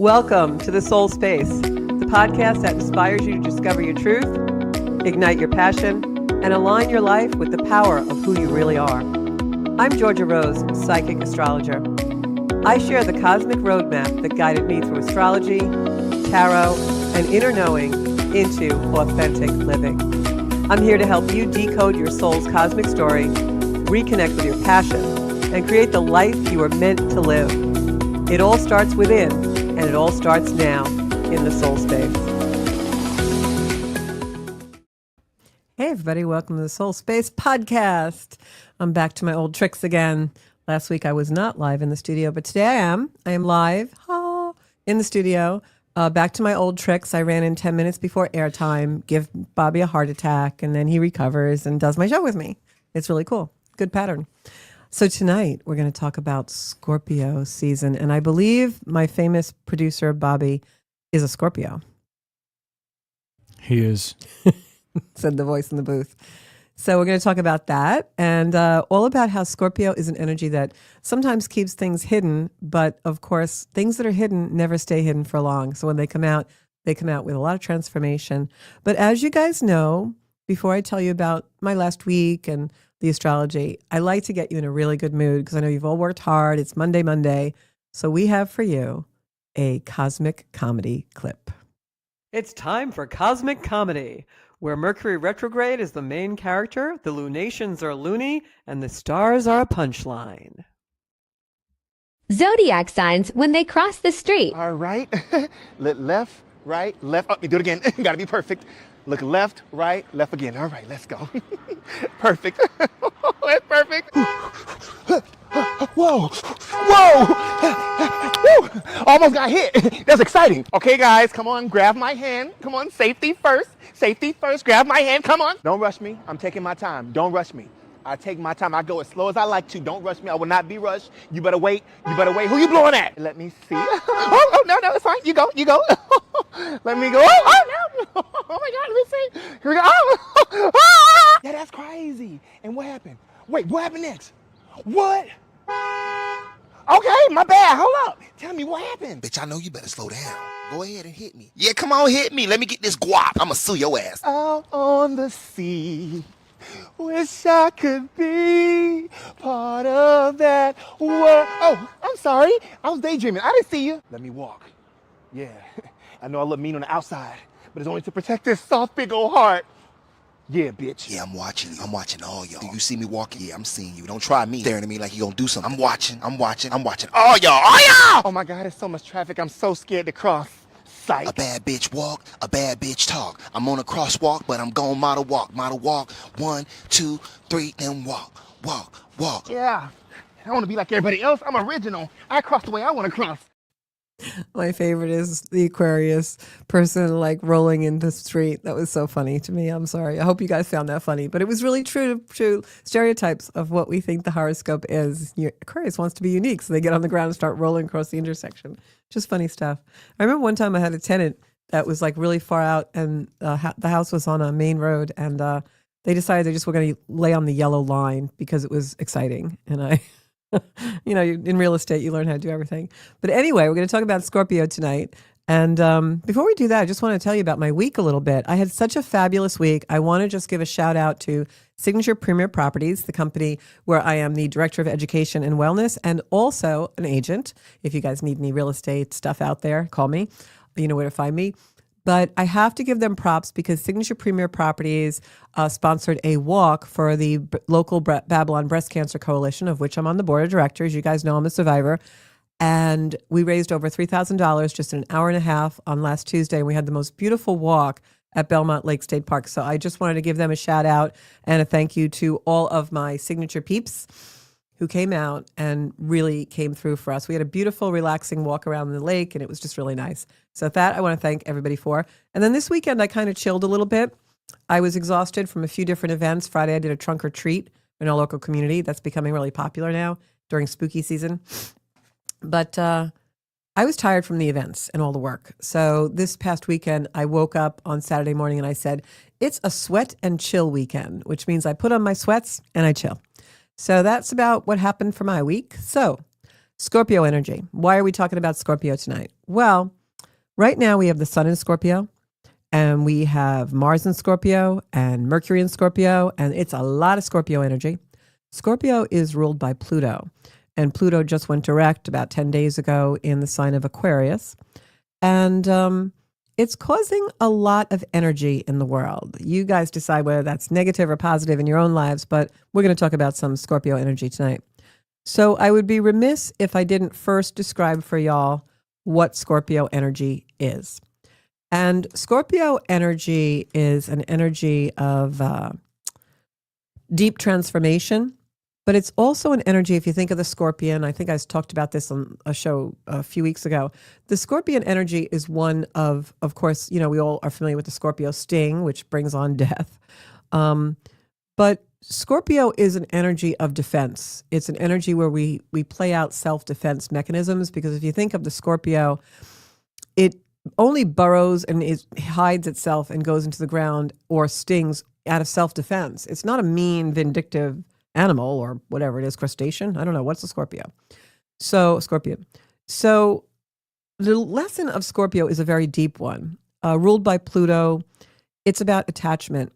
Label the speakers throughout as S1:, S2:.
S1: Welcome to The Soul Space, the podcast that inspires you to discover your truth, ignite your passion, and align your life with the power of who you really are. I'm Georgia Rose, Psychic Astrologer. I share the cosmic roadmap that guided me through astrology, tarot, and inner knowing into authentic living. I'm here to help you decode your soul's cosmic story, reconnect with your passion, and create the life you are meant to live. It all starts within, and it all starts now in the soul space. Hey, everybody. Welcome to the Soul Space podcast. I'm back to my old tricks again. Last week I was not live in the studio, but today I am. I am live in the studio. Back to my old tricks. I ran in 10 minutes before airtime, give Bobby a heart attack, and then he recovers and does my show with me. It's really cool. Good pattern. So tonight we're going to talk about Scorpio season. And I believe my famous producer, Bobby, is a Scorpio.
S2: He is.
S1: Said the voice in the booth. So we're going to talk about that and all about how Scorpio is an energy that sometimes keeps things hidden. But of course, things that are hidden never stay hidden for long. So when they come out with a lot of transformation. But as you guys know, before I tell you about my last week and the astrology, I like to get you in a really good mood because I know you've all worked hard. It's Monday. So we have for you a cosmic comedy clip. It's time for Cosmic Comedy, where Mercury retrograde is the main character, the lunations are loony, and the stars are a punchline.
S3: Zodiac signs when they cross the street.
S4: All right. Left, right, left. Oh, do it again. Gotta be perfect. Look left, right, left again. All right, let's go. Perfect. That's perfect. Whoa. Woo. Almost got hit. That's exciting. Okay, guys, come on. Grab my hand. Come on. Safety first. Grab my hand. Come on. Don't rush me. I'm taking my time. Don't rush me. I take my time. I go as slow as I like to. Don't rush me. I will not be rushed. You better wait. Who you blowing at? Let me see. Oh, no, it's fine. You go. Let me go. Oh, no. Oh, my God. Let me see. Here we go. Oh. Ah! Yeah, that's crazy. And what happened? Wait, what happened next? What? Okay, my bad. Hold up. Tell me what happened.
S5: Bitch, I know you better slow down. Go ahead and hit me. Yeah, come on, hit me. Let me get this guap. I'ma sue your ass.
S4: Out on the sea. Wish I could be part of that world. Oh, I'm sorry. I was daydreaming. I didn't see you. Let me walk. Yeah, I know I look mean on the outside, but it's only to protect this soft, big old heart. Yeah, bitch.
S5: Yeah, I'm watching you. I'm watching all y'all. Do you see me walking? Yeah, I'm seeing you. Don't try me. Staring at me like you gonna do something. I'm watching all y'all.
S4: Oh my God, there's so much traffic. I'm so scared to cross. Psych.
S5: A bad bitch walk, a bad bitch talk. I'm on a crosswalk, but I'm gon' model walk. 1, 2, 3, then walk.
S4: Yeah, I don't want to be like everybody else. I'm original. I cross the way I want to cross.
S1: My favorite is the Aquarius person like rolling in the street. That was so funny to me. I'm sorry. I hope you guys found that funny. But it was really true to stereotypes of what we think the horoscope is. Aquarius wants to be unique, so they get on the ground and start rolling across the intersection. Just funny stuff. I remember one time I had a tenant that was like really far out, and the house was on a main road, and they decided they just were going to lay on the yellow line because it was exciting. And I... in real estate, you learn how to do everything. But anyway, we're going to talk about Scorpio tonight. And before we do that, I just want to tell you about my week a little bit. I had such a fabulous week. I want to just give a shout out to Signature Premier Properties, the company where I am the Director of Education and Wellness and also an agent. If you guys need any real estate stuff out there, call me. You know where to find me. But I have to give them props because Signature Premier Properties sponsored a walk for the local Babylon Breast Cancer Coalition, of which I'm on the board of directors. You guys know I'm a survivor. And we raised over $3,000 just in an hour and a half on last Tuesday. And we had the most beautiful walk at Belmont Lake State Park. So I just wanted to give them a shout out and a thank you to all of my signature peeps who came out and really came through for us. We had a beautiful, relaxing walk around the lake, and it was just really nice. So that I want to thank everybody for. And then this weekend, I kind of chilled a little bit. I was exhausted from a few different events. Friday, I did a trunk or treat in our local community. That's becoming really popular now during spooky season. But I was tired from the events and all the work. So this past weekend, I woke up on Saturday morning and I said, it's a sweat and chill weekend, which means I put on my sweats and I chill. So that's about what happened for my week. So Scorpio energy. Why are we talking about Scorpio tonight? Well, right now we have the sun in Scorpio, and we have Mars in Scorpio and Mercury in Scorpio, and it's a lot of Scorpio energy. Scorpio is ruled by Pluto, and Pluto just went direct about 10 days ago in the sign of Aquarius. And it's causing a lot of energy in the world. You guys decide whether that's negative or positive in your own lives, but we're going to talk about some Scorpio energy tonight. So I would be remiss if I didn't first describe for y'all what Scorpio energy is. And Scorpio energy is an energy of deep transformation, but it's also an energy, if you think of the scorpion, I think I talked about this on a show a few weeks ago. The scorpion energy is one of course, we all are familiar with the Scorpio sting, which brings on death. But Scorpio is an energy of defense. It's an energy where we play out self-defense mechanisms, because if you think of the Scorpio, it only burrows and hides itself and goes into the ground or stings out of self-defense. It's not a mean, vindictive animal or whatever it is, crustacean. I don't know. What's a Scorpio? Scorpion. So the lesson of Scorpio is a very deep one. Ruled by Pluto, it's about attachment.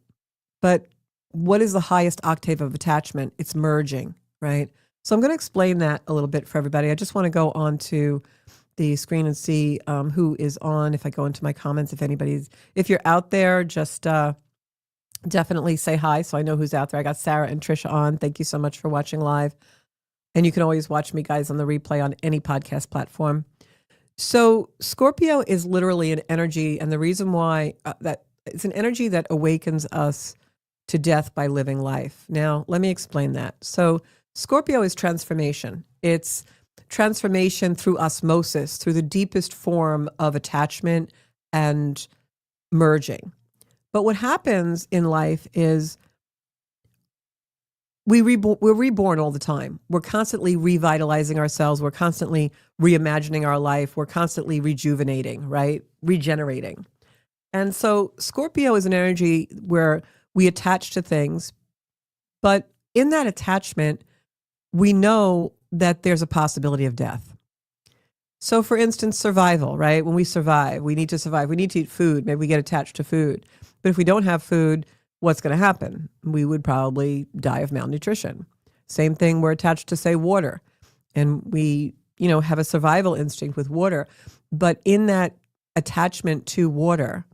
S1: But what is the highest octave of attachment? It's merging, right? So I'm going to explain that a little bit for everybody. I just want to go on to the screen and see who is on. If I go into my comments, if you're out there, just definitely say hi so I know who's out there. I got Sarah and Trisha on. Thank you so much for watching live. And you can always watch me, guys, on the replay on any podcast platform. So Scorpio is literally an energy, and the reason why that it's an energy that awakens us to death by living life. Now, let me explain that. So Scorpio is transformation. It's transformation through osmosis, through the deepest form of attachment and merging. But what happens in life is we're reborn all the time. We're constantly revitalizing ourselves. We're constantly reimagining our life. We're constantly rejuvenating, right? Regenerating. And so Scorpio is an energy where we attach to things, but in that attachment, we know that there's a possibility of death. So for instance, survival, right? When we survive, we need to survive. We need to eat food. Maybe we get attached to food. But if we don't have food, what's going to happen? We would probably die of malnutrition. Same thing, we're attached to, say, water. And we, have a survival instinct with water. But in that attachment to water,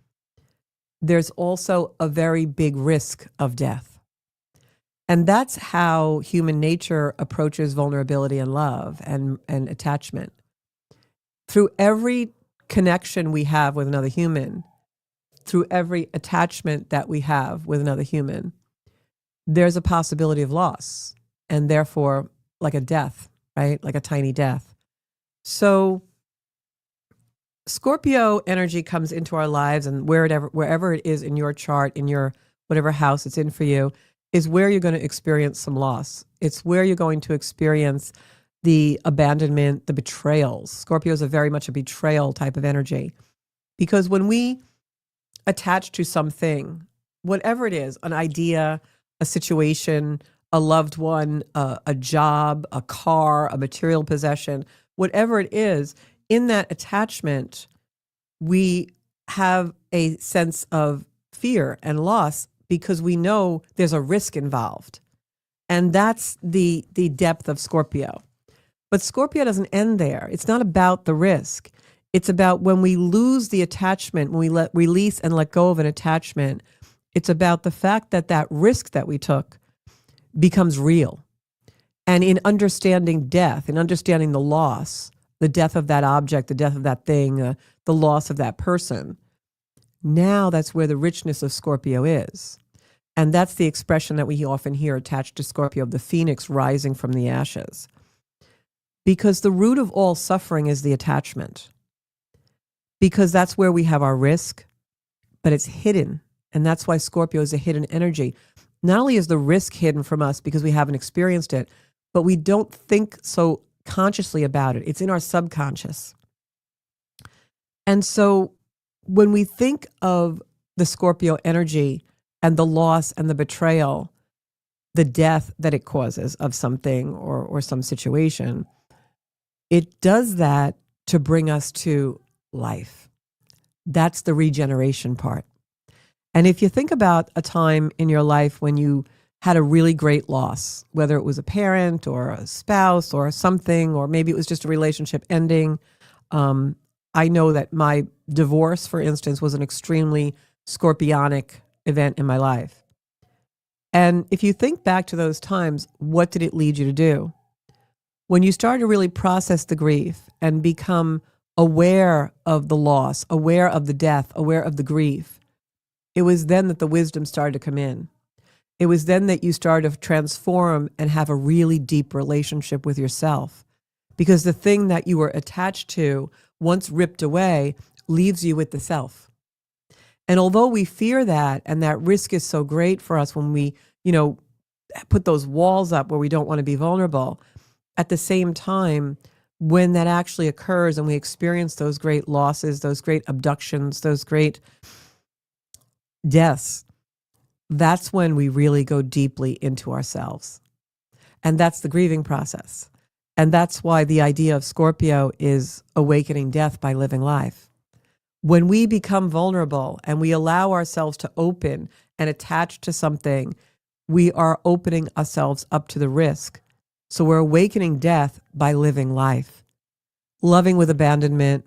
S1: there's also a very big risk of death. And that's how human nature approaches vulnerability and love and attachment. Through every connection we have with another human, through every attachment that we have with another human, there's a possibility of loss, and therefore like a death, right? Like a tiny death. So Scorpio energy comes into our lives, and wherever it is in your chart, in your whatever house it's in for you, is where you're going to experience some loss. It's where you're going to experience the abandonment, the betrayals. Scorpio is very much a betrayal type of energy, because when we attach to something, whatever it is, an idea, a situation, a loved one, a job, a car, a material possession, whatever it is, in that attachment, we have a sense of fear and loss because we know there's a risk involved. And that's the depth of Scorpio. But Scorpio doesn't end there. It's not about the risk. It's about when we lose the attachment, when we release and let go of an attachment, it's about the fact that that risk that we took becomes real. And in understanding death, in understanding the loss, the death of that object, the death of that thing, the loss of that person, now that's where the richness of Scorpio is. And that's the expression that we often hear attached to Scorpio, of the phoenix rising from the ashes. Because the root of all suffering is the attachment. Because that's where we have our risk, but it's hidden. And that's why Scorpio is a hidden energy. Not only is the risk hidden from us because we haven't experienced it, but we don't think so consciously about it. It's in our subconscious. And so when we think of the Scorpio energy and the loss and the betrayal, the death that it causes of something or some situation, it does that to bring us to life. That's the regeneration part. And if you think about a time in your life when you had a really great loss, whether it was a parent or a spouse or something, or maybe it was just a relationship ending. I know that my divorce, for instance, was an extremely scorpionic event in my life. And if you think back to those times, what did it lead you to do? When you start to really process the grief and become aware of the loss, aware of the death, aware of the grief, it was then that the wisdom started to come in. It was then that you started to transform and have a really deep relationship with yourself. Because the thing that you were attached to, once ripped away, leaves you with the self. And although we fear that, and that risk is so great for us when we, put those walls up where we don't want to be vulnerable, at the same time, when that actually occurs and we experience those great losses, those great abductions, those great deaths, that's when we really go deeply into ourselves. And that's the grieving process. And that's why the idea of Scorpio is awakening death by living life. When we become vulnerable and we allow ourselves to open and attach to something, we are opening ourselves up to the risk. So we're awakening death by living life, loving with abandonment,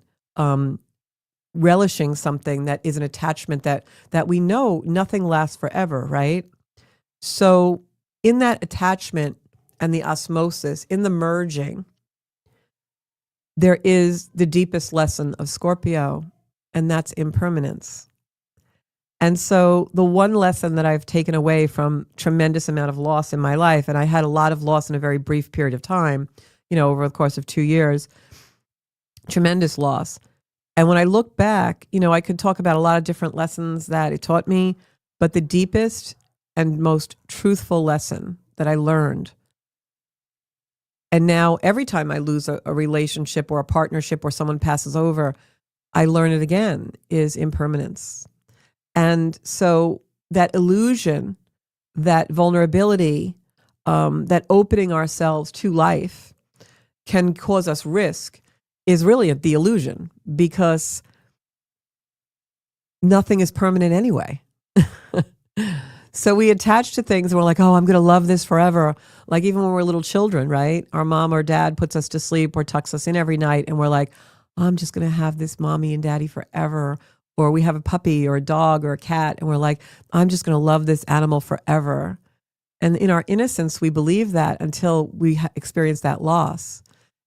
S1: relishing something that is an attachment that we know nothing lasts forever, right? So in that attachment and the osmosis, in the merging, there is the deepest lesson of Scorpio, and that's impermanence. And so the one lesson that I've taken away from tremendous amount of loss in my life, and I had a lot of loss in a very brief period of time, over the course of 2 years, tremendous loss. And when I look back, I could talk about a lot of different lessons that it taught me, but the deepest and most truthful lesson that I learned, and now every time I lose a relationship or a partnership or someone passes over, I learn it again, is impermanence. And so that illusion, that vulnerability, that opening ourselves to life can cause us risk is really the illusion, because nothing is permanent anyway. So we attach to things and we're like, oh, I'm going to love this forever. Like even when we're little children, right? Our mom or dad puts us to sleep or tucks us in every night and we're like, I'm just going to have this mommy and daddy forever. Or we have a puppy or a dog or a cat and we're like, I'm just going to love this animal forever. And in our innocence, we believe that until we experience that loss.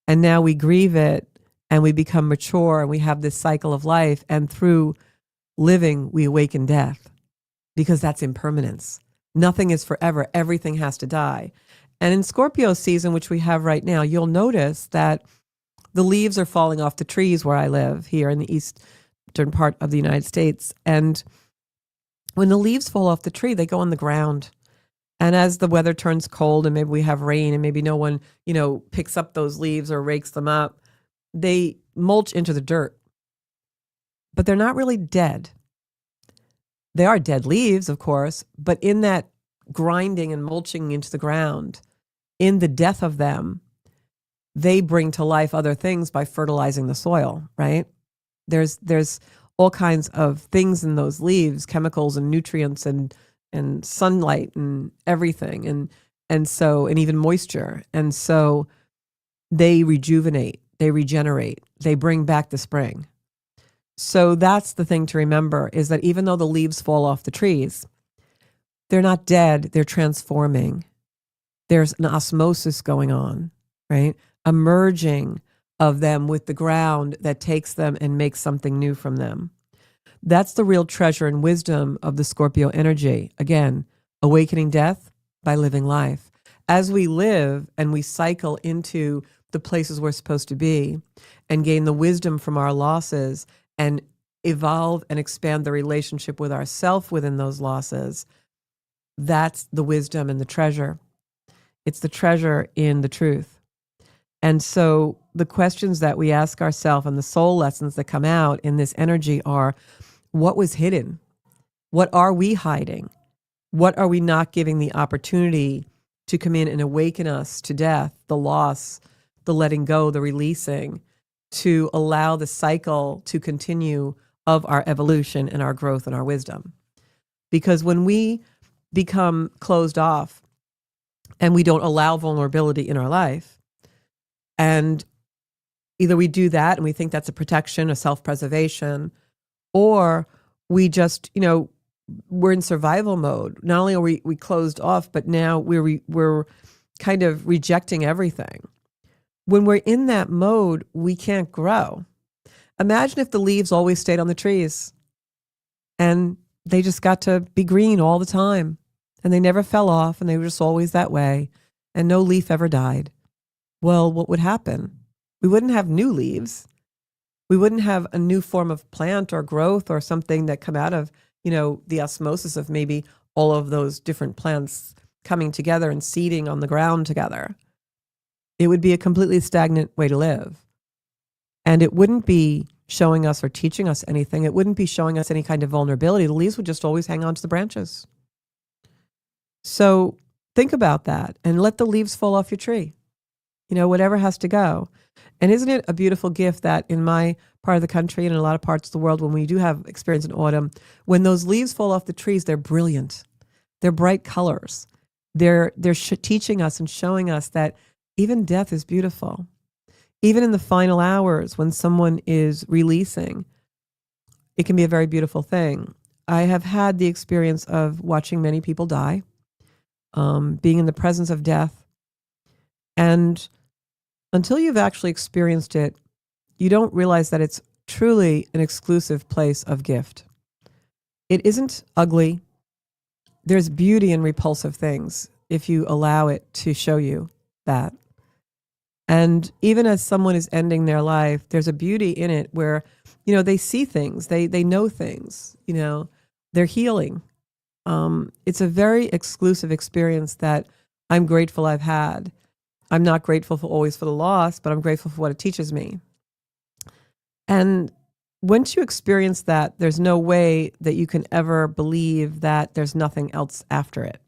S1: And now we grieve it and we become mature and we have this cycle of life. And through living, we awaken death, because that's impermanence. Nothing is forever. Everything has to die. And in Scorpio season, which we have right now, you'll notice that the leaves are falling off the trees where I live here in the eastern part of the United States. And when the leaves fall off the tree, they go on the ground. And as the weather turns cold and maybe we have rain and maybe no one, picks up those leaves or rakes them up, they mulch into the dirt. But they're not really dead. They are dead leaves, of course, but in that grinding and mulching into the ground, in the death of them, they bring to life other things by fertilizing the soil, right? There's all kinds of things in those leaves, chemicals and nutrients and sunlight and everything, and even moisture. And so they rejuvenate, they regenerate, they bring back the spring. So that's the thing to remember, is that even though the leaves fall off the trees, they're not dead, they're transforming. There's an osmosis going on, right? A merging of them with the ground that takes them and makes something new from them. That's the real treasure and wisdom of the Scorpio energy. Again, awakening death by living life. As we live and we cycle into the places we're supposed to be and gain the wisdom from our losses and evolve and expand the relationship with ourself within those losses, that's the wisdom and the treasure. It's the treasure in the truth. And so the questions that we ask ourselves and the soul lessons that come out in this energy are, what was hidden? What are we hiding? What are we not giving the opportunity to come in and awaken us to death, the loss, the letting go, the releasing, to allow the cycle to continue of our evolution and our growth and our wisdom. Because when we become closed off and we don't allow vulnerability in our life, and either we do that and we think that's a protection, a self-preservation, or we just, we're in survival mode. Not only are we closed off, but now we're kind of rejecting everything. When we're in that mode, we can't grow. Imagine if the leaves always stayed on the trees and they just got to be green all the time and they never fell off and they were just always that way and no leaf ever died. Well, what would happen? We wouldn't have new leaves. We wouldn't have a new form of plant or growth or something that come out of, the osmosis of maybe all of those different plants coming together and seeding on the ground together. It would be a completely stagnant way to live. And it wouldn't be showing us or teaching us anything. It wouldn't be showing us any kind of vulnerability. The leaves would just always hang on to the branches. So think about that and let the leaves fall off your tree. Whatever has to go. And isn't it a beautiful gift that in my part of the country and in a lot of parts of the world, when we do have experience in autumn, when those leaves fall off the trees, they're brilliant. They're bright colors. They're teaching us and showing us that even death is beautiful. Even in the final hours when someone is releasing, it can be a very beautiful thing. I have had the experience of watching many people die, being in the presence of death. And until you've actually experienced it, you don't realize that it's truly an exclusive place of gift. It isn't ugly. There's beauty in repulsive things if you allow it to show you that. And even as someone is ending their life, there's a beauty in it where, they see things, they know things, they're healing. It's a very exclusive experience that I'm grateful I've had. I'm not grateful always for the loss, but I'm grateful for what it teaches me. And once you experience that, there's no way that you can ever believe that there's nothing else after it.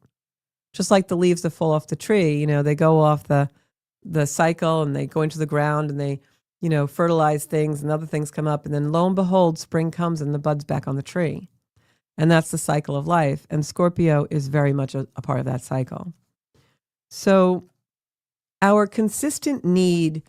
S1: Just like the leaves that fall off the tree, they go off the cycle and they go into the ground and they, fertilize things and other things come up. And then lo and behold, spring comes and the bud's back on the tree. And that's the cycle of life. And Scorpio is very much a part of that cycle. So our consistent need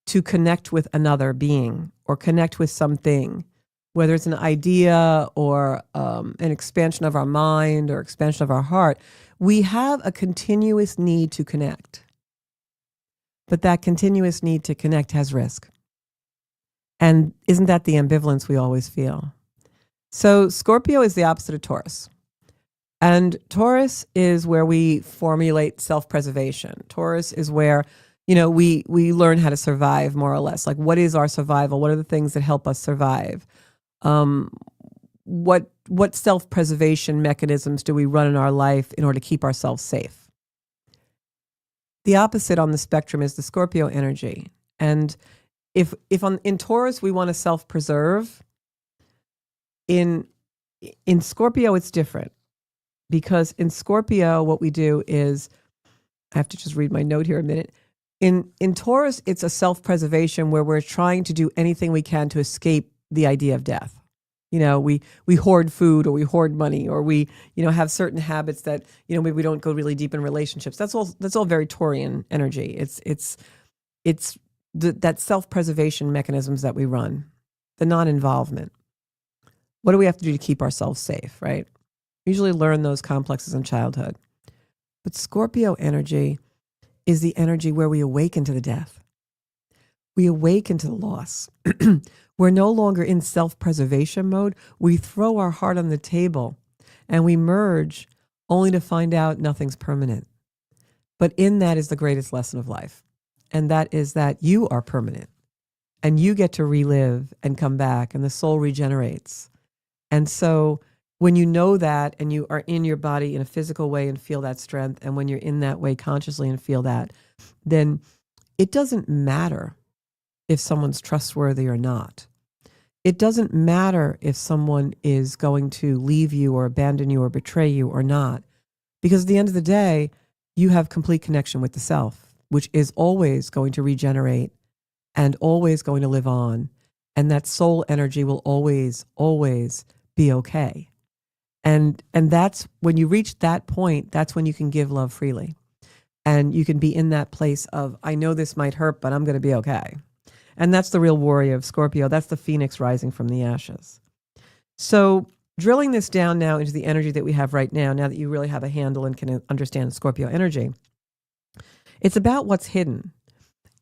S1: to connect with another being or connect with something, whether it's an idea or an expansion of our mind or expansion of our heart, we have a continuous need to connect. But that continuous need to connect has risk. And isn't that the ambivalence we always feel? So Scorpio is the opposite of Taurus. And Taurus is where we formulate self-preservation. Taurus is where, we learn how to survive more or less. Like, what is our survival? What are the things that help us survive? What self-preservation mechanisms do we run in our life in order to keep ourselves safe? The opposite on the spectrum is the Scorpio energy. And if in Taurus we want to self-preserve, in Scorpio it's different. Because in Scorpio, what we do is, I have to just read my note here a minute. In Taurus, it's a self-preservation where we're trying to do anything we can to escape the idea of death. We hoard food or we hoard money or we, have certain habits that, maybe we don't go really deep in relationships. That's all very Taurian energy. It's that self-preservation mechanisms that we run, the non-involvement. What do we have to do to keep ourselves safe, right? Usually learn those complexes in childhood. But Scorpio energy is the energy where we awaken to the death. We awaken to the loss. We're no longer in self-preservation mode. We throw our heart on the table and we merge only to find out nothing's permanent. But in that is the greatest lesson of life. And that is that you are permanent and you get to relive and come back and the soul regenerates. And so when you know that and you are in your body in a physical way and feel that strength, and when you're in that way consciously and feel that, then it doesn't matter if someone's trustworthy or not. It doesn't matter if someone is going to leave you or abandon you or betray you or not. Because at the end of the day, you have complete connection with the self. which is always going to regenerate and always going to live on. And that soul energy will always, always be okay. And that's when you reach that point, that's when you can give love freely. And you can be in that place of, I know this might hurt, but I'm going to be okay. And that's the real warrior of Scorpio. That's the phoenix rising from the ashes. So drilling this down now into the energy that we have right now that you really have a handle and can understand Scorpio energy, it's about what's hidden.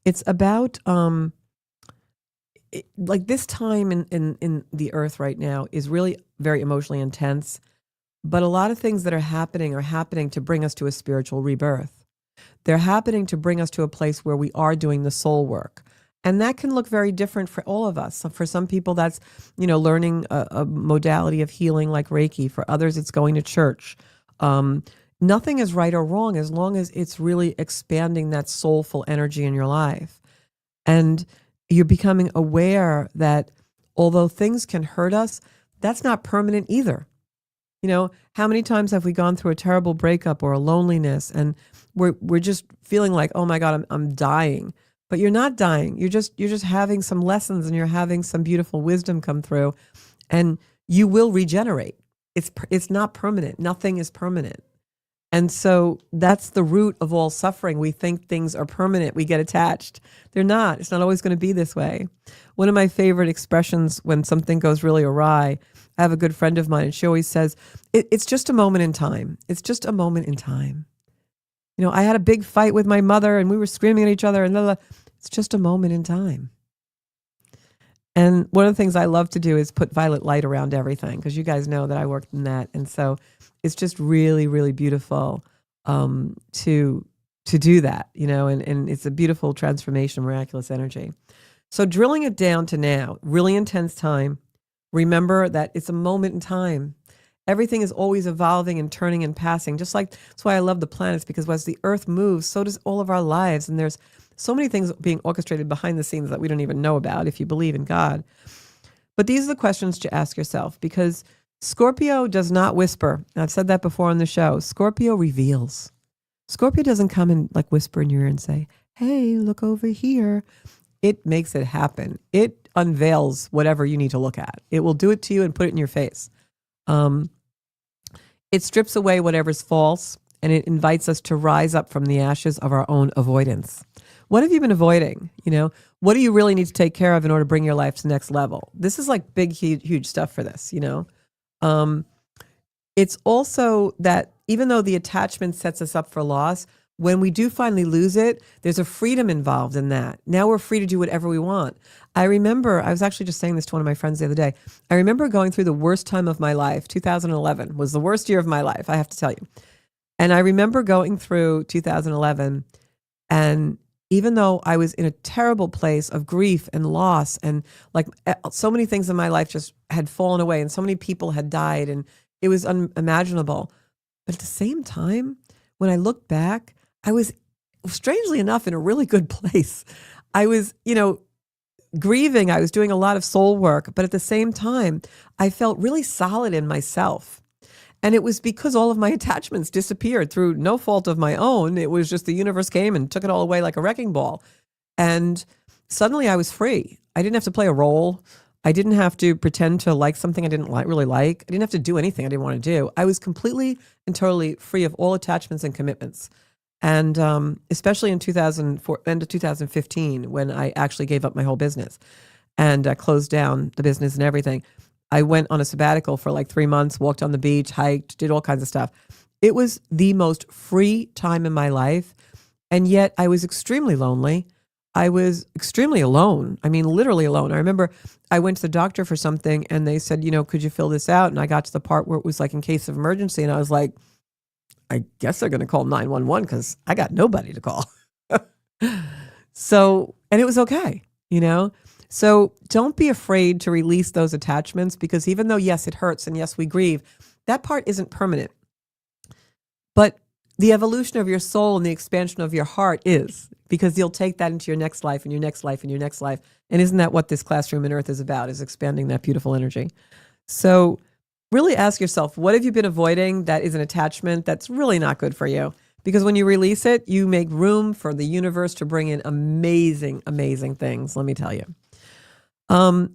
S1: It's about, like this time in the earth right now is really very emotionally intense, but a lot of things that are happening to bring us to a spiritual rebirth. They're happening to bring us to a place where we are doing the soul work. And that can look very different for all of us. So for some people, that's, learning a modality of healing like Reiki. For others, it's going to church. Nothing is right or wrong as long as it's really expanding that soulful energy in your life. And you're becoming aware that although things can hurt us, that's not permanent either. How many times have we gone through a terrible breakup or a loneliness and we're just feeling like, oh my God, I'm dying. But you're not dying. You're just having some lessons and you're having some beautiful wisdom come through, and you will regenerate. It's not permanent. Nothing is permanent. And so that's the root of all suffering. We think things are permanent. We get attached. They're not. It's not always going to be this way. One of my favorite expressions when something goes really awry, I have a good friend of mine, and she always says, it's just a moment in time. It's just a moment in time. I had a big fight with my mother and we were screaming at each other and blah, blah. It's just a moment in time. And one of the things I love to do is put violet light around everything, because you guys know that I worked in that. And so it's just really, really beautiful to do that, and it's a beautiful transformation, miraculous energy. So drilling it down to now, really intense time. Remember that it's a moment in time. Everything is always evolving and turning and passing. Just like, that's why I love the planets, because as the earth moves, so does all of our lives. And there's so many things being orchestrated behind the scenes that we don't even know about if you believe in God. But these are the questions to ask yourself, because Scorpio does not whisper. I've said that before on the show. Scorpio reveals. Scorpio doesn't come and like whisper in your ear and say, hey, look over here. It makes it happen. It unveils whatever you need to look at. It will do it to you and put it in your face. It strips away whatever's false, and it invites us to rise up from the ashes of our own avoidance. What have you been avoiding? What do you really need to take care of in order to bring your life to the next level? This is like big, huge stuff for this, It's also that even though the attachment sets us up for loss, when we do finally lose it, there's a freedom involved in that. Now we're free to do whatever we want. I remember, I was actually just saying this to one of my friends the other day. I remember going through the worst time of my life. 2011 was the worst year of my life, I have to tell you. And I remember going through 2011, and even though I was in a terrible place of grief and loss, and like so many things in my life just had fallen away and so many people had died and it was unimaginable. But at the same time, when I look back, I was, strangely enough, in a really good place. I was, grieving. I was doing a lot of soul work, but at the same time, I felt really solid in myself. And it was because all of my attachments disappeared through no fault of my own. It was just the universe came and took it all away like a wrecking ball. And suddenly I was free. I didn't have to play a role. I didn't have to pretend to like something I didn't really like. I didn't have to do anything I didn't want to do. I was completely and totally free of all attachments and commitments. And especially in end of 2015, when I actually gave up my whole business and closed down the business and everything. I went on a sabbatical for like 3 months, walked on the beach, hiked, did all kinds of stuff. It was the most free time in my life. And yet I was extremely lonely. I was extremely alone. I mean, literally alone. I remember I went to the doctor for something and they said, could you fill this out? And I got to the part where it was like in case of emergency. And I was like, I guess they're going to call 911 because I got nobody to call. So, and it was okay, So don't be afraid to release those attachments, because even though, yes, it hurts and yes, we grieve, that part isn't permanent. But the evolution of your soul and the expansion of your heart is, because you'll take that into your next life and your next life and your next life. And isn't that what this classroom in Earth is about, is expanding that beautiful energy? So really ask yourself, what have you been avoiding that is an attachment that's really not good for you? Because when you release it, you make room for the universe to bring in amazing, amazing things, let me tell you.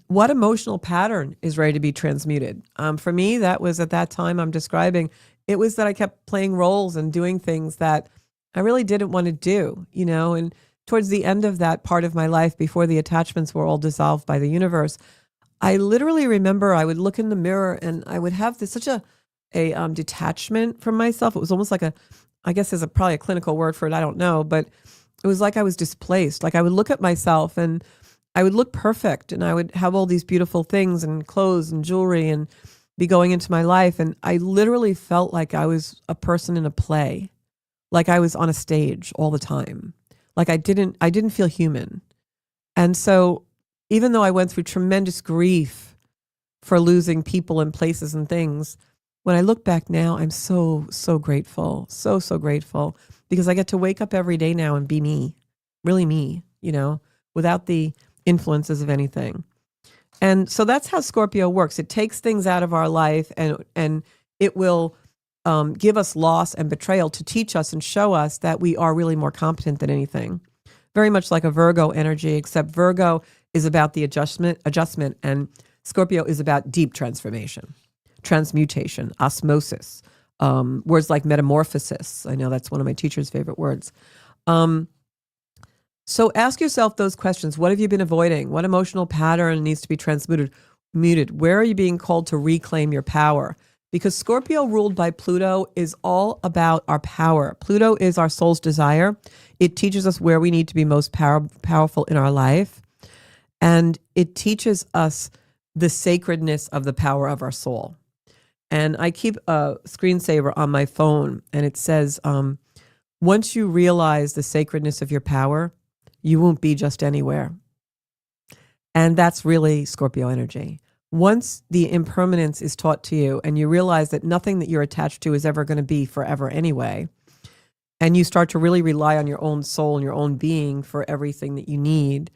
S1: What emotional pattern is ready to be transmuted? For me, that was at that time I'm describing, it was that I kept playing roles and doing things that I really didn't want to do, and towards the end of that part of my life, before the attachments were all dissolved by the universe, I literally remember I would look in the mirror and I would have such a detachment from myself. It was almost like I guess there's probably a clinical word for it, I don't know, but it was like I was displaced. Like I would look at myself and I would look perfect and I would have all these beautiful things and clothes and jewelry and be going into my life. And I literally felt like I was a person in a play, like I was on a stage all the time. Like I didn't feel human. And so even though I went through tremendous grief for losing people and places and things, when I look back now, I'm so, so grateful, so, so grateful, because I get to wake up every day now and be me, really me, without the influences of anything. And so that's how Scorpio works. It takes things out of our life and it will give us loss and betrayal to teach us and show us that we are really more competent than anything. Very much like a Virgo energy, except Virgo is about the adjustment, and Scorpio is about deep transformation, transmutation, osmosis, words like metamorphosis. I know that's one of my teacher's favorite words. So ask yourself those questions. What have you been avoiding? What emotional pattern needs to be transmuted? Where are you being called to reclaim your power? Because Scorpio ruled by Pluto is all about our power. Pluto is our soul's desire. It teaches us where we need to be most powerful in our life. And it teaches us the sacredness of the power of our soul. And I keep a screensaver on my phone, and it says, once you realize the sacredness of your power, you won't be just anywhere. And that's really Scorpio energy. Once the impermanence is taught to you and you realize that nothing that you're attached to is ever going to be forever anyway, and you start to really rely on your own soul and your own being for everything that you need,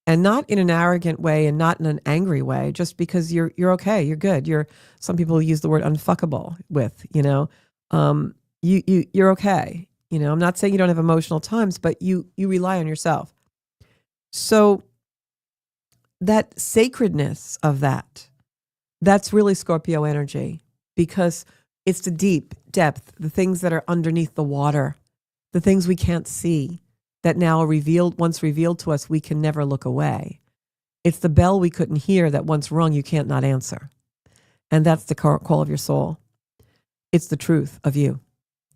S1: and not in an arrogant way and not in an angry way, just because you're okay, you're good. Some people use the word unfuckable with, you're okay. I'm not saying you don't have emotional times, but you rely on yourself. So that sacredness of that's really Scorpio energy, because it's the deep depth, the things that are underneath the water, the things we can't see that now are once revealed to us, we can never look away. It's the bell we couldn't hear that once rung, you can't not answer. And that's the call of your soul. It's the truth of you,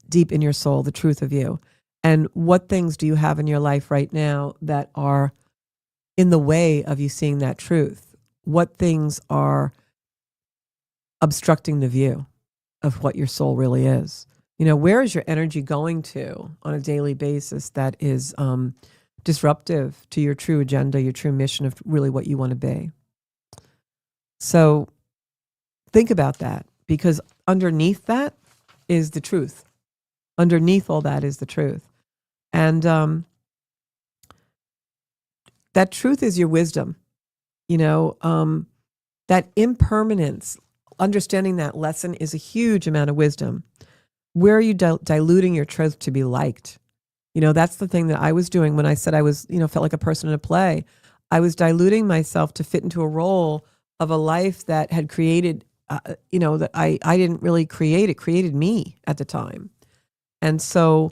S1: deep in your soul, the truth of you. And what things do you have in your life right now that are in the way of you seeing that truth? What things are obstructing the view of what your soul really is? Where is your energy going to on a daily basis that is disruptive to your true agenda, your true mission of really what you want to be? So think about that, because underneath that is the truth. Underneath all that is the truth. And that truth is your wisdom. That impermanence, understanding that lesson is a huge amount of wisdom. Where are you diluting your truth to be liked? That's the thing that I was doing when I said I was, felt like a person in a play. I was diluting myself to fit into a role of a life that had created, that I didn't really create. It created me at the time. And so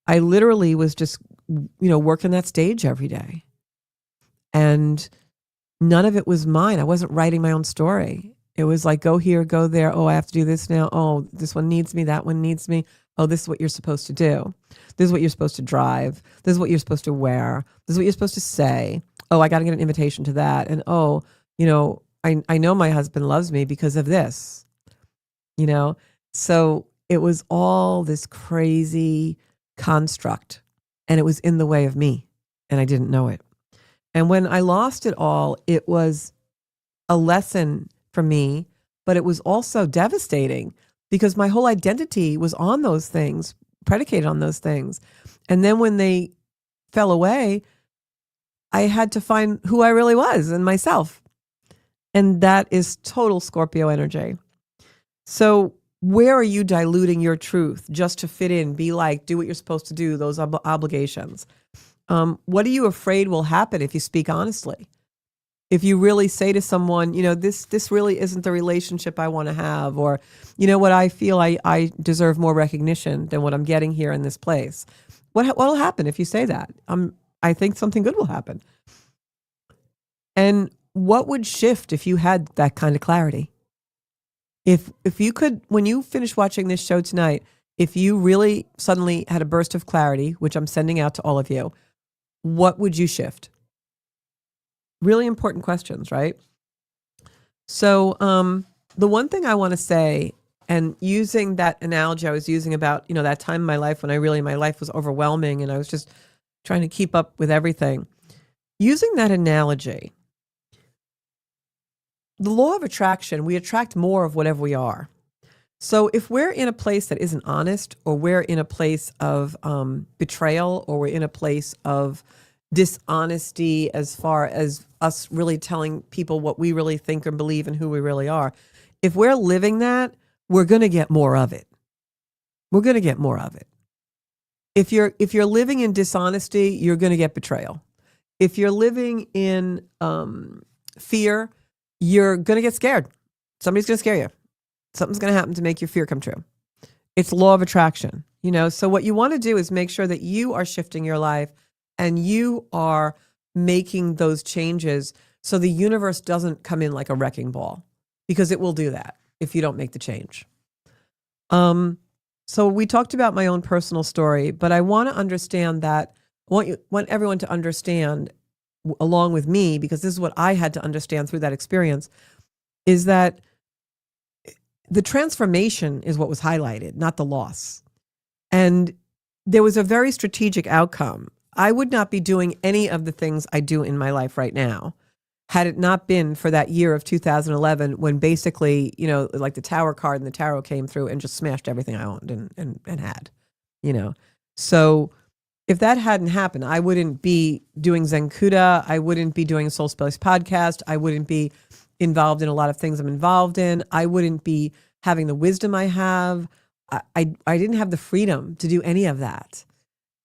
S1: I literally was just, working that stage every day. And none of it was mine. I wasn't writing my own story. It was like, go here, go there. Oh, I have to do this now. Oh, this one needs me. That one needs me. Oh, this is what you're supposed to do. This is what you're supposed to drive. This is what you're supposed to wear. This is what you're supposed to say. Oh, I got to get an invitation to that. And I know my husband loves me because of this, So it was all this crazy construct, and it was in the way of me, and I didn't know it. And when I lost it all, it was a lesson for me, but it was also devastating because my whole identity was on those things, predicated on those things. And then when they fell away, I had to find who I really was and myself. And that is total Scorpio energy. So where are you diluting your truth just to fit in, be like, do what you're supposed to do, those obligations? What are you afraid will happen if you speak honestly? If you really say to someone, this really isn't the relationship I want to have, or, what, I feel I deserve more recognition than what I'm getting here in this place. What will happen if you say that? I think something good will happen. And what would shift if you had that kind of clarity? If you could, when you finish watching this show tonight, if you really suddenly had a burst of clarity, which I'm sending out to all of you, what would you shift? Really important questions, right? So the one thing I want to say, and using that analogy I was using about, that time in my life when my life was overwhelming and I was just trying to keep up with everything. Using that analogy, the law of attraction, we attract more of whatever we are. So if we're in a place that isn't honest, or we're in a place of betrayal, or we're in a place of dishonesty as far as us really telling people what we really think and believe and who we really are, if we're living that, we're going to get more of it. We're going to get more of it. If you're living in dishonesty, you're going to get betrayal. If you're living in fear, you're going to get scared. Somebody's going to scare you. Something's going to happen to make your fear come true. It's law of attraction, So what you want to do is make sure that you are shifting your life and you are making those changes so the universe doesn't come in like a wrecking ball, because it will do that if you don't make the change. So we talked about my own personal story, but I want to understand that, I want everyone to understand along with me, because this is what I had to understand through that experience, is that the transformation is what was highlighted, not the loss. And there was a very strategic outcome. I would not be doing any of the things I do in my life right now had it not been for that year of 2011, when basically, like the tower card and the tarot came through and just smashed everything I owned and had, So if that hadn't happened, I wouldn't be doing Zenkuda. I wouldn't be doing a Soul Space podcast. I wouldn't be involved in a lot of things I'm involved in. I wouldn't be having the wisdom I have. I didn't have the freedom to do any of that.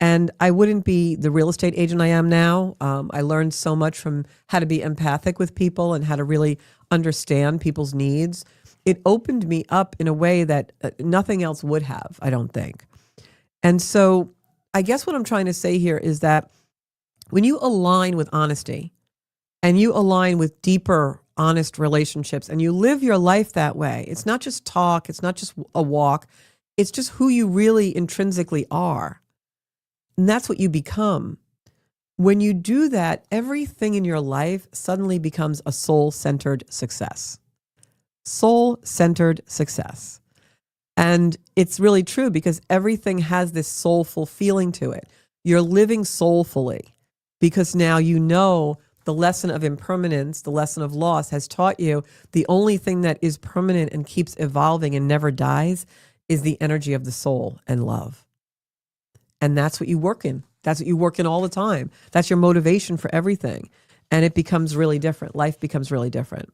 S1: And I wouldn't be the real estate agent I am now. I learned so much from how to be empathic with people and how to really understand people's needs. It opened me up in a way that nothing else would have, I don't think. And so I guess what I'm trying to say here is that when you align with honesty and you align with deeper, honest relationships and you live your life that way, it's not just talk, it's not just a walk, it's just who you really intrinsically are. And that's what you become. When you do that, everything in your life suddenly becomes a soul-centered success. Soul-centered success. And it's really true, because everything has this soulful feeling to it. You're living soulfully because now the lesson of impermanence, the lesson of loss has taught you the only thing that is permanent and keeps evolving and never dies is the energy of the soul and love. And that's what you work in. That's what you work in all the time. That's your motivation for everything. And it becomes really different. Life becomes really different.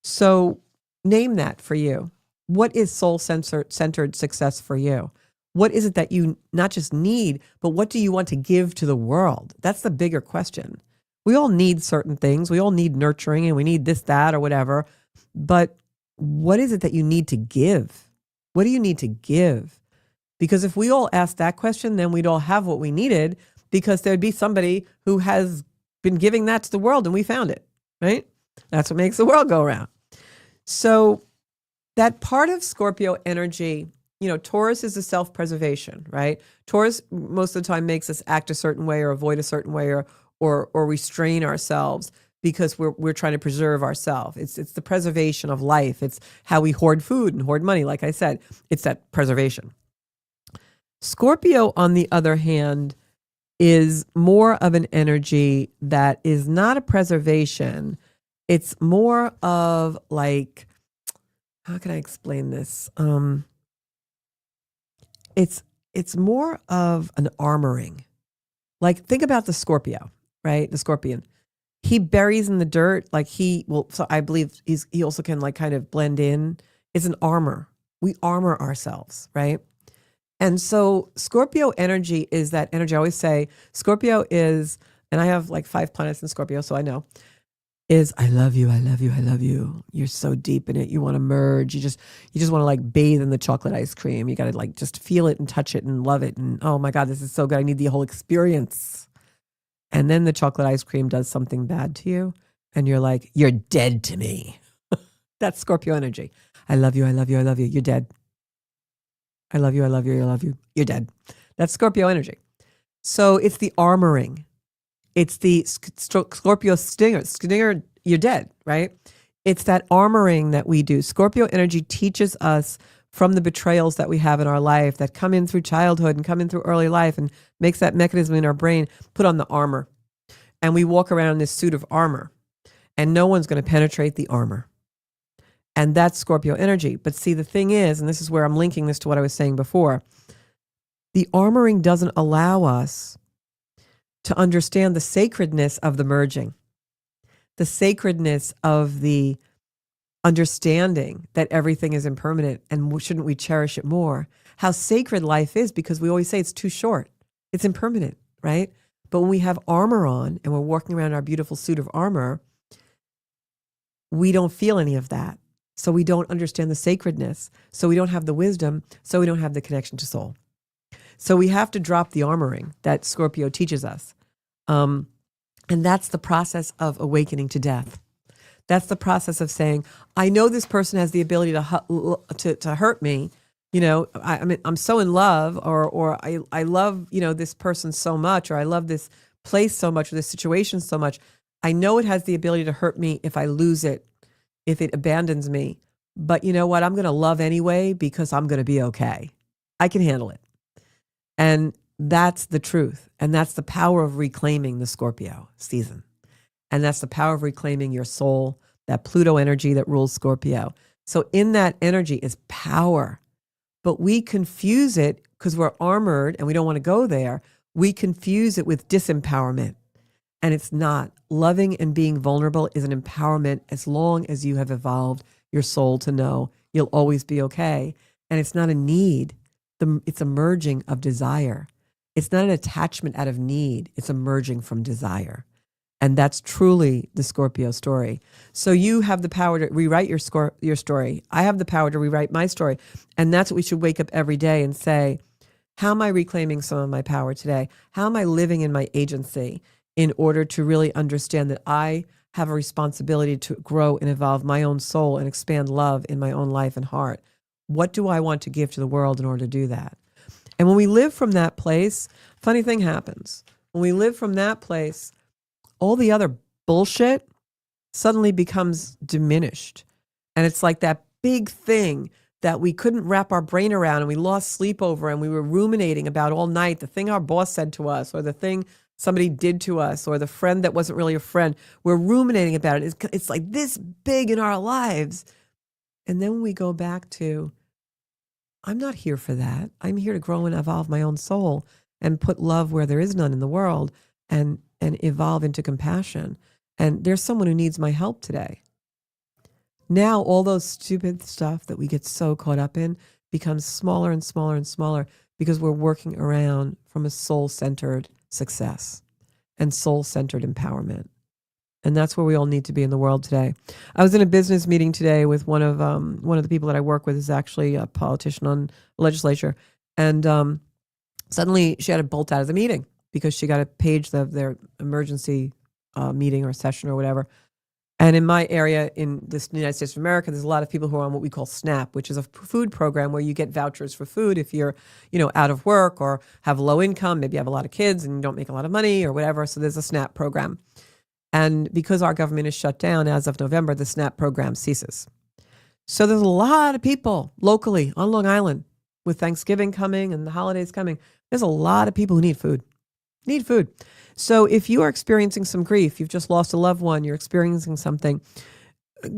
S1: So name that for you. What is soul-centered success for you? What is it that you not just need, but what do you want to give to the world? That's the bigger question. We all need certain things. We all need nurturing and we need this, that, or whatever. But what is it that you need to give? What do you need to give? Because if we all asked that question, then we'd all have what we needed, because there'd be somebody who has been giving that to the world and we found it, right? That's what makes the world go around. So that part of Scorpio energy, Taurus is the self-preservation, right? Taurus most of the time makes us act a certain way or avoid a certain way or restrain ourselves because we're trying to preserve ourselves. It's the preservation of life. It's how we hoard food and hoard money. Like I said, it's that preservation. Scorpio, on the other hand, is more of an energy that is not a preservation. It's more of like, how can I explain this? It's more of an armoring. Like, think about the Scorpio, right? The Scorpion. He buries in the dirt, so I believe he also can kind of blend in. It's an armor. We armor ourselves, right? And so Scorpio energy is that energy. I always say Scorpio is, and I have like 5 planets in Scorpio, so I know, is I love you, I love you, I love you. You're so deep in it. You want to merge. You just want to like bathe in the chocolate ice cream. You got to like just feel it and touch it and love it. And oh my God, this is so good. I need the whole experience. And then the chocolate ice cream does something bad to you. And you're like, you're dead to me. That's Scorpio energy. I love you, I love you, I love you. You're dead. I love you, I love you, I love you. You're dead. That's Scorpio energy. So it's the armoring. It's the Scorpio stinger. Stinger, you're dead, right? It's that armoring that we do. Scorpio energy teaches us from the betrayals that we have in our life that come in through childhood and come in through early life and makes that mechanism in our brain put on the armor. And we walk around in this suit of armor and no one's going to penetrate the armor. And that's Scorpio energy. But see, the thing is, and this is where I'm linking this to what I was saying before, the armoring doesn't allow us to understand the sacredness of the merging, the sacredness of the understanding that everything is impermanent and shouldn't we cherish it more? How sacred life is, because we always say it's too short. It's impermanent, right? But when we have armor on and we're walking around in our beautiful suit of armor, we don't feel any of that. So we don't understand the sacredness. So we don't have the wisdom. So we don't have the connection to soul. So we have to drop the armoring that Scorpio teaches us. And that's the process of awakening to death. That's the process of saying, I know this person has the ability to hurt me. You know, I mean, I'm so in love, or I love, you know, this person so much, or I love this place so much, or this situation so much. I know it has the ability to hurt me if I lose it, if it abandons me. But you know what? I'm going to love anyway because I'm going to be okay. I can handle it. And that's the truth. And that's the power of reclaiming the Scorpio season. And that's the power of reclaiming your soul, that Pluto energy that rules Scorpio. So in that energy is power. But we confuse it because we're armored and we don't want to go there. We confuse it with disempowerment. And it's not. Loving and being vulnerable is an empowerment as long as you have evolved your soul to know you'll always be okay. And it's not a need. It's a merging of desire. It's not an attachment out of need. It's a merging from desire. And that's truly the Scorpio story. So you have the power to rewrite your story. I have the power to rewrite my story. And that's what we should wake up every day and say, how am I reclaiming some of my power today? How am I living in my agency in order to really understand that I have a responsibility to grow and evolve my own soul and expand love in my own life and heart? What do I want to give to the world in order to do that? And when we live from that place, funny thing happens. When we live from that place, all the other bullshit suddenly becomes diminished. And it's like that big thing that we couldn't wrap our brain around and we lost sleep over and we were ruminating about all night, the thing our boss said to us or the thing somebody did to us or the friend that wasn't really a friend. We're ruminating about it. It's like this big in our lives. And then when we go back to, I'm not here for that. I'm here to grow and evolve my own soul and put love where there is none in the world and evolve into compassion. And there's someone who needs my help today. Now, all those stupid stuff that we get so caught up in becomes smaller and smaller and smaller because we're working around from a soul-centered success and soul-centered empowerment. And that's where we all need to be in the world today. I was in a business meeting today with one of the people that I work with is actually a politician on the legislature. And suddenly she had to bolt out of the meeting because she got a page of their emergency meeting or session or whatever. And in my area in the United States of America, there's a lot of people who are on what we call SNAP, which is a food program where you get vouchers for food if you're, out of work or have low income, maybe you have a lot of kids and you don't make a lot of money or whatever. So there's a SNAP program. And because our government is shut down as of November, the SNAP program ceases. So there's a lot of people locally on Long Island with Thanksgiving coming and the holidays coming. There's a lot of people who need food. So if you are experiencing some grief, you've just lost a loved one, you're experiencing something,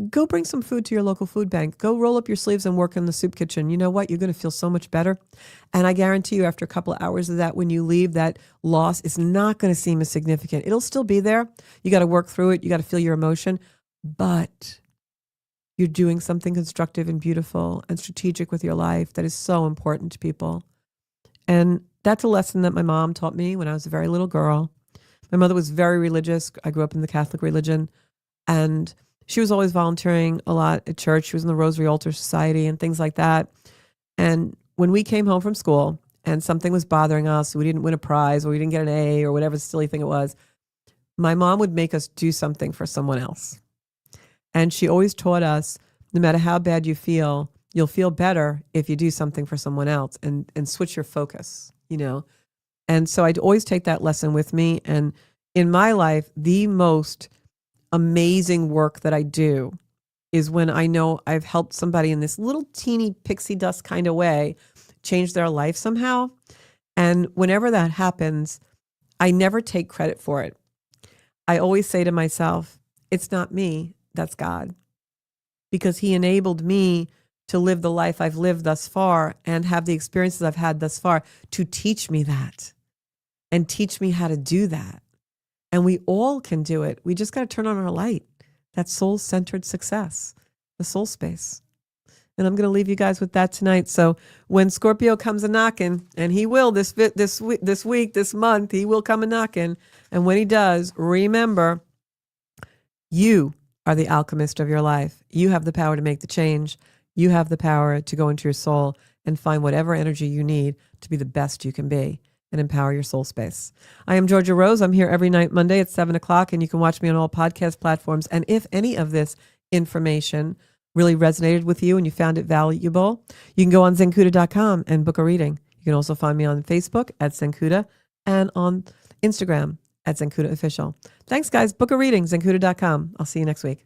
S1: go bring some food to your local food bank. Go roll up your sleeves and work in the soup kitchen. You know what? You're going to feel so much better. And I guarantee you after a couple of hours of that, when you leave, that loss is not going to seem as significant. It'll still be there. You got to work through it. You got to feel your emotion. But you're doing something constructive and beautiful and strategic with your life that is so important to people. And that's a lesson that my mom taught me when I was a very little girl. My mother was very religious. I grew up in the Catholic religion, and she was always volunteering a lot at church. She was in the Rosary Altar Society and things like that. And when we came home from school and something was bothering us, we didn't win a prize or we didn't get an A or whatever silly thing it was, my mom would make us do something for someone else. And she always taught us, no matter how bad you feel, you'll feel better if you do something for someone else and switch your focus, you know? And so I'd always take that lesson with me. And in my life, the most amazing work that I do is when I know I've helped somebody in this little teeny pixie dust kind of way change their life somehow. And whenever that happens, I never take credit for it. I always say to myself, it's not me, that's God. Because he enabled me to live the life I've lived thus far and have the experiences I've had thus far to teach me that and teach me how to do that. And we all can do it. We just got to turn on our light. That soul-centered success, the soul space. And I'm going to leave you guys with that tonight. So when Scorpio comes a knocking, and he will this week, this month, he will come a knocking. And when he does, remember, you are the alchemist of your life. You have the power to make the change. You have the power to go into your soul and find whatever energy you need to be the best you can be and empower your soul space. I am Georgia Rose. I'm here every night, Monday at 7 o'clock, and you can watch me on all podcast platforms. And if any of this information really resonated with you and you found it valuable, you can go on zenkuda.com and book a reading. You can also find me on Facebook at Zenkuda and on Instagram at Zenkuda Official. Thanks, guys. Book a reading, zenkuda.com. I'll see you next week.